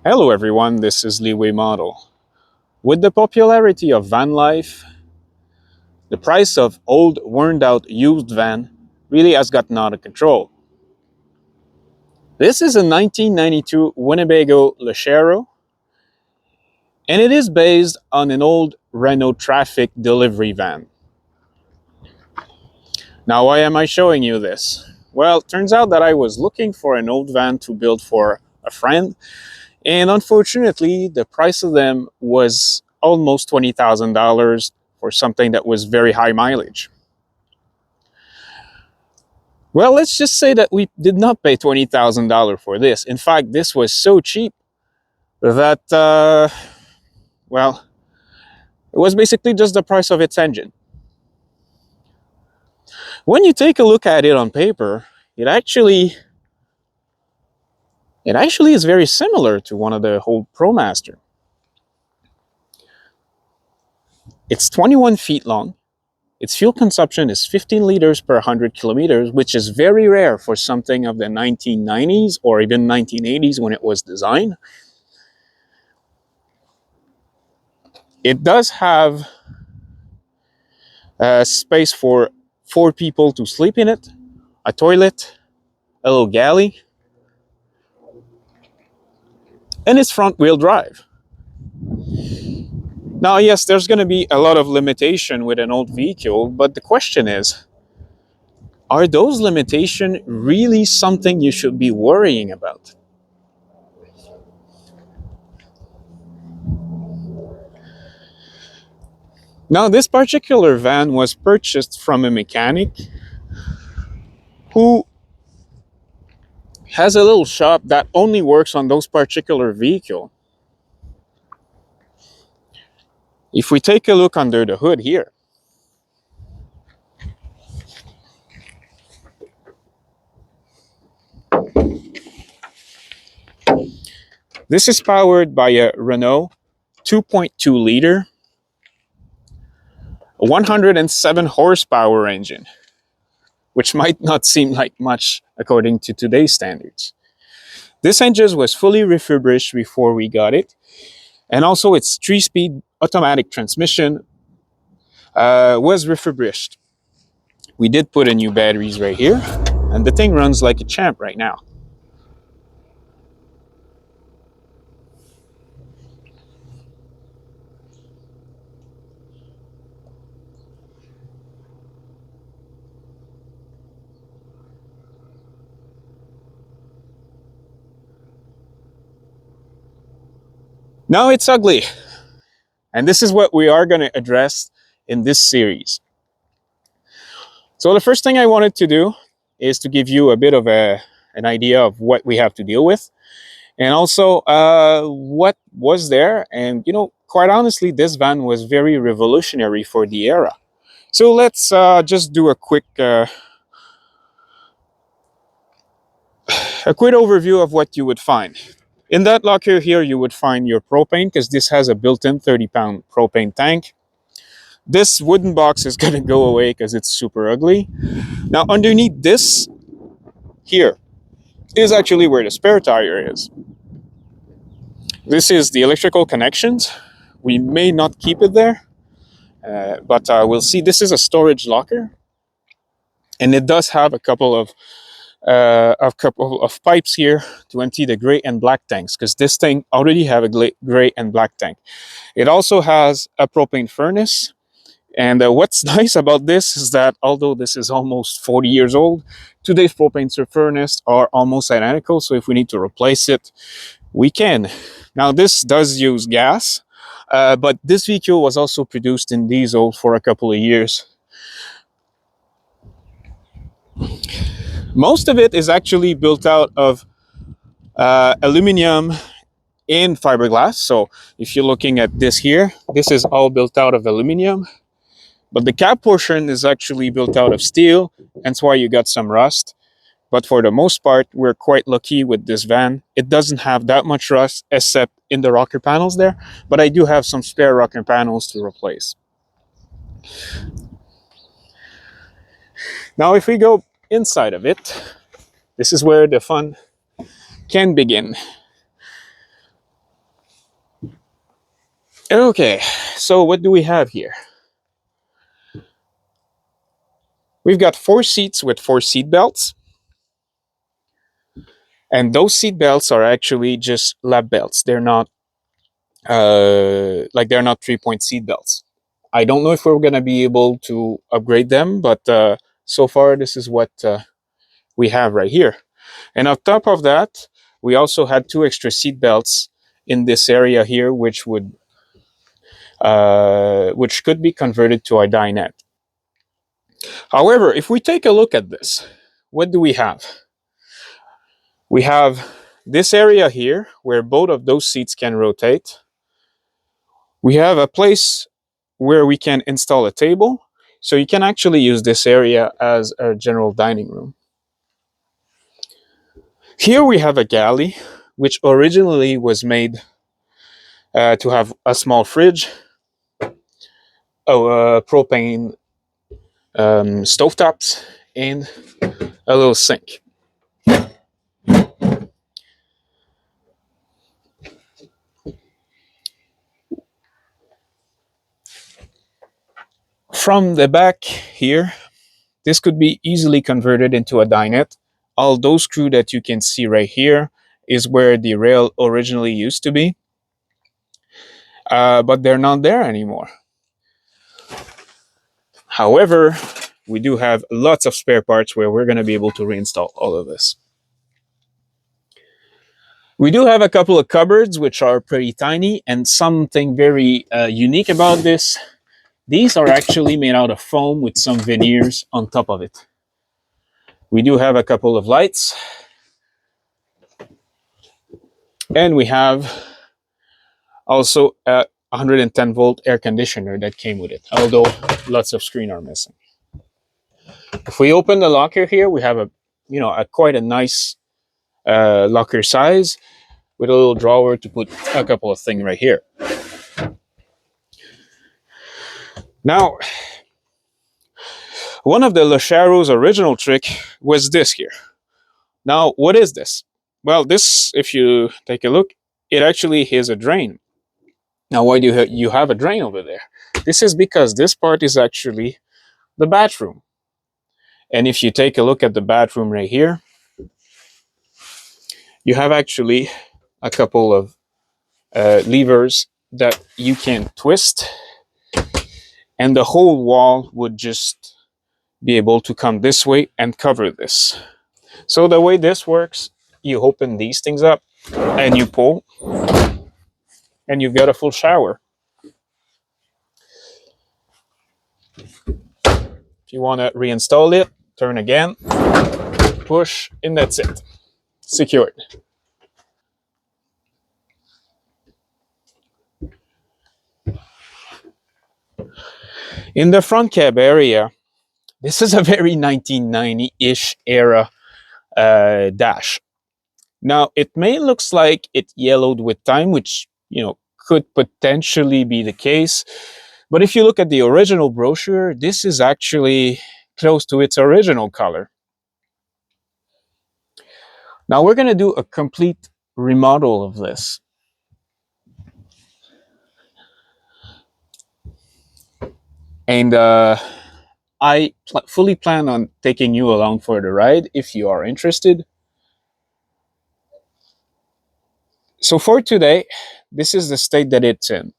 Hello everyone, this is Leeway Model. With the popularity of van life, the price of old, worn out used van really has gotten out of control. This is a 1992 Winnebago Lesharo, and it is based on an old Renault traffic delivery van. Now, why am I showing you this? Well, it turns out that I was looking for an old van to build for a friend, and unfortunately, the price of them was almost $20,000 for something that was very high mileage. Well, let's just say that we did not pay $20,000 for this. In fact, this was so cheap that, well, it was basically just the price of its engine. When you take a look at it on paper, it actually is very similar to one of the old ProMaster. It's 21 feet long. Its fuel consumption is 15 liters per 100 kilometers, which is very rare for something of the 1990s or even 1980s when it was designed. It does have space for 4 people to sleep in it, a toilet, a little galley, and it's front wheel drive. Now, yes, there's going to be a lot of limitation with an old vehicle, but the question is, are those limitations really something you should be worrying about? Now, this particular van was purchased from a mechanic who has a little shop that only works on those particular vehicles. If we take a look under the hood here, this is powered by a Renault 2.2 liter, 107 horsepower engine, which might not seem like much according to today's standards. This engine was fully refurbished before we got it, and also its 3-speed automatic transmission was refurbished. We did put in new batteries right here, and the thing runs like a champ right now. Now it's ugly, and this is what we are going to address in this series. So the first thing I wanted to do is to give you a bit of an idea of what we have to deal with, and also what was there. And quite honestly, this van was very revolutionary for the era. So let's just do a quick overview of what you would find. In that locker here, you would find your propane, because this has a built-in 30-pound propane tank. This wooden box is going to go away because it's super ugly. Now, underneath this here is actually where the spare tire is. This is the electrical connections. We may not keep it there, but we'll see. This is a storage locker, and it does have a couple of pipes here to empty the gray and black tanks, because this thing already have a gray and black tank. It also has a propane furnace. And what's nice about this is that although this is almost 40 years old, today's propane furnace are almost identical. So if we need to replace it, we can. Now this does use gas, but this vehicle was also produced in diesel for a couple of years. Most of it is actually built out of aluminum and fiberglass. So if you're looking at this here, this is all built out of aluminum. But the cab portion is actually built out of steel, hence why you got some rust. But for the most part, we're quite lucky with this van. It doesn't have that much rust, except in the rocker panels there. But I do have some spare rocker panels to replace. Now, if we go inside of it, this is where the fun can begin. Okay, so what do we have here? We've got 4 seats with 4 seat belts, and those seat belts are actually just lap belts. They're not they're not 3-point seat belts. I don't know if we're gonna be able to upgrade them, but so far this is what we have right here. And on top of that, we also had 2 extra seat belts in this area here, which could be converted to a dinette. However, if we take a look at this, what do we have? We have this area here where both of those seats can rotate. We have a place where we can install a table. So you can actually use this area as a general dining room. Here we have a galley, which originally was made to have a small fridge, propane stovetops, and a little sink. From the back here, this could be easily converted into a dinette. All those screws that you can see right here is where the rail originally used to be, but they're not there anymore. However, we do have lots of spare parts where we're going to be able to reinstall all of this. We do have a couple of cupboards which are pretty tiny, and something very unique about this, these are actually made out of foam with some veneers on top of it. We do have a couple of lights, and we have also a 110-volt air conditioner that came with it, although lots of screen are missing. If we open the locker here, we have quite a nice locker size with a little drawer to put a couple of things right here. Now, one of the Lesharo's original trick was this here. Now, what is this? Well, this, if you take a look, it actually is a drain. Now, why do you have a drain over there? This is because this part is actually the bathroom. And if you take a look at the bathroom right here, you have actually a couple of levers that you can twist, and the whole wall would just be able to come this way and cover this. So the way this works, you open these things up and you pull, and you've got a full shower. If you want to reinstall it, turn again, push, and that's it. Secured. In the front cab area, this is a very 1990-ish era dash. Now, it may looks like it yellowed with time, which, could potentially be the case. But if you look at the original brochure, this is actually close to its original color. Now we're going to do a complete remodel of this. And I fully plan on taking you along for the ride if you are interested. So for today, this is the state that it's in.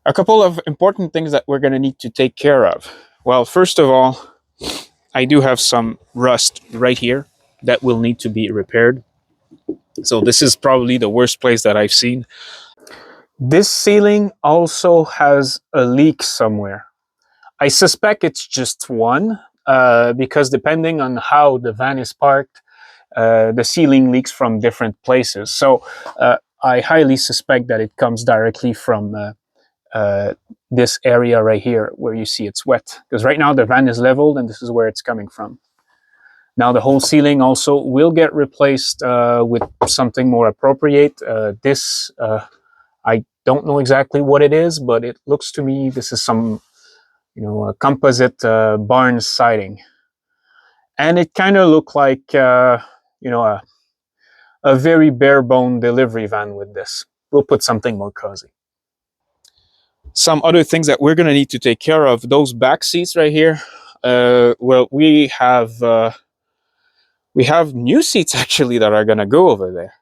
A couple of important things that we're going to need to take care of. Well, first of all, I do have some rust right here that will need to be repaired. So this is probably the worst place that I've seen. This ceiling also has a leak somewhere. I suspect it's just one, because depending on how the van is parked, the ceiling leaks from different places. So I highly suspect that it comes directly from this area right here where you see it's wet. Because right now the van is leveled and this is where it's coming from. Now the whole ceiling also will get replaced with something more appropriate. This, I don't know exactly what it is, but it looks to me this is some, a composite barn siding. And it kind of looked like, a very bare bone delivery van with this. we'll put something more cozy. Some other things that we're going to need to take care of, those back seats right here. Well, we have new seats actually that are going to go over there.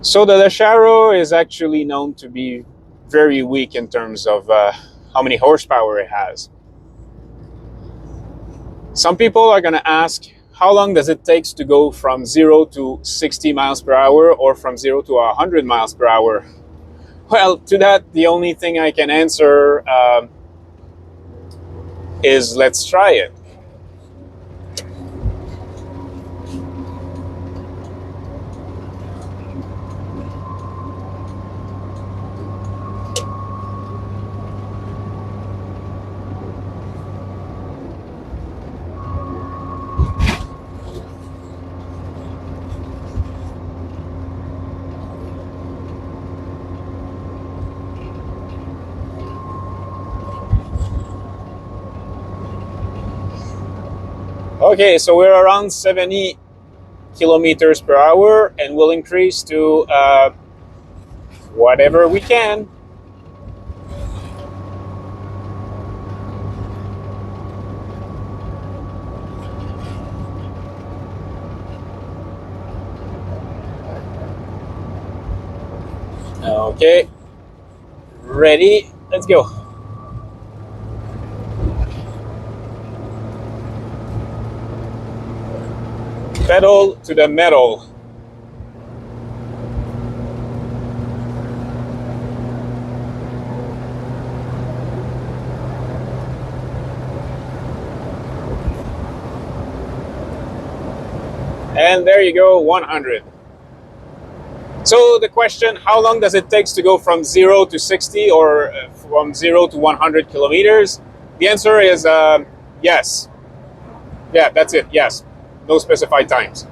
So the Lesharo is actually known to be very weak in terms of how many horsepower it has. Some people are going to ask, how long does it take to go from 0 to 60 miles per hour or from 0 to 100 miles per hour? Well, to that, the only thing I can answer is let's try it. Okay, so we're around 70 kilometers per hour, and we'll increase to whatever we can. Okay, ready, let's go. Pedal to the metal. And there you go, 100. So the question, how long does it take to go from 0 to 60 or from 0 to 100 kilometers? The answer is yes. Yeah, that's it, yes. No specified times.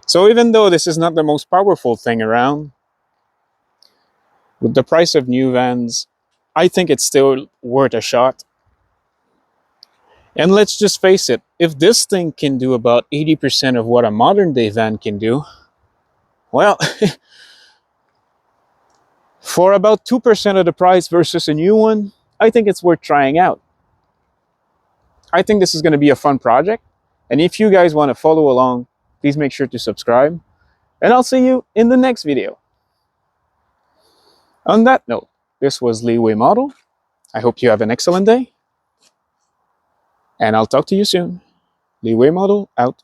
So even though this is not the most powerful thing around, with the price of new vans, I think it's still worth a shot. And let's just face it, if this thing can do about 80% of what a modern day van can do, well, for about 2% of the price versus a new one, I think it's worth trying out. I think this is going to be a fun project. And if you guys want to follow along, please make sure to subscribe. And I'll see you in the next video. On that note, this was Leeway Model. I hope you have an excellent day. And I'll talk to you soon. Leeway Model out.